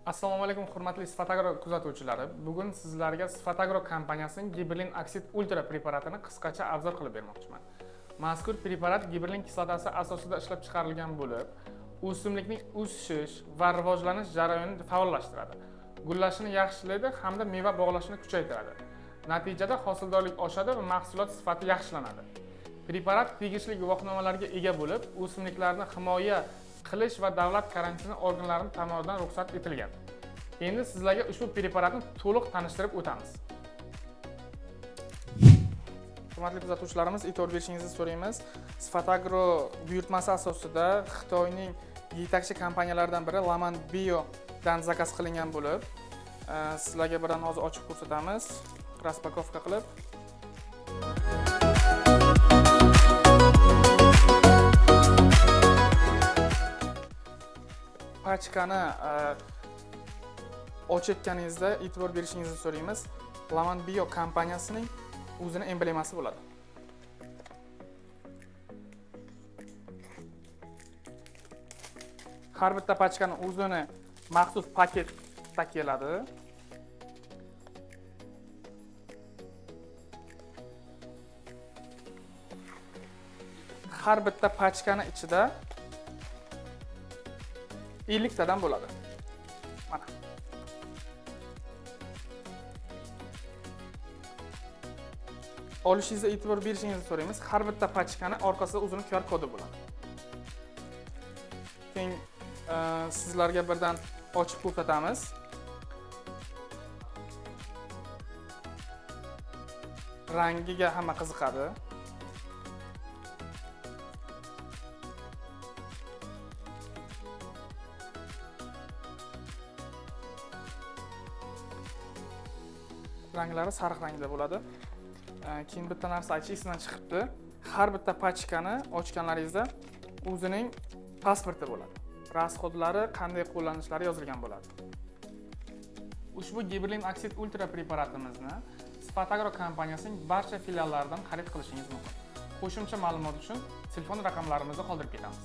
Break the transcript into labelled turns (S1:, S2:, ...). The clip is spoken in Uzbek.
S1: Assalomu alaykum hurmatli Sfatagro kuzatuvchilari. Bugun sizlarga Sfatagro kompaniyasining Giberlin Oksid Ultra preparatini qisqacha obzor qilib bermoqchiman. Mazkur preparat giberlin kislotasi asosida ishlab chiqarilgan bo'lib, o'simlikning o'sish va rivojlanish jarayonini faollashtiradi. Gullashini yaxshilaydi hamda meva bog'lashini kuchaytiradi. Natijada hosildorlik oshadi va mahsulot sifati yaxshilanadi. Preparat tegishli guvohnomalarga ega bo'lib, o'simliklarni himoya qilish va davlat karantini organlari tomonidan ruxsat etilgan. Endi sizlarga ushbu preparatni to'liq tanishtirib o'tamiz. Hurmatli kuzatuvchilarimiz, e'tibor berishingizni so'raymiz. Sfatagro buyurtmasi asosida Xitoyning yetakchi kompaniyalaridan biri Laman Bio dan zakaz qilingan bo'lib, sizlarga birdan hozir ochib ko'rsatamiz. Raspakovka qilib. Pachkani ochayotganingizda e'tibor berishingizni so'raymiz. Laman Bio kompaniyasining o'zini emblemasi bo'ladi. Har bitta pachkani o'zini maxsus paketda keladi. Har bitta pachkani ichida 50 tadan bo'ladi. Mana. Olishingizga e'tibor berishingizni so'raymiz. Har bitta pachkani orqasida o'zini QR kodi bo'ladi. Keyin sizlarga birdan ochib ko'rsatamiz. Rangiga hamma qiziqadi. Ranglari sariq rangda bo'ladi. Keyin bitta narsa aytish esimdan chiqibdi. Har bitta pachkani ochganlaringizda o'zining pasporti bo'ladi. Rasxodlari, qanday qo'llanishlari yozilgan bo'ladi. Ushbu Giberlin Oksid Ultra preparatimizni Sfatagro kompaniyasining barcha filiallaridan xarid qilishingiz mumkin. Qo'shimcha ma'lumot uchun telefon raqamlarimizni qoldirib ketamiz.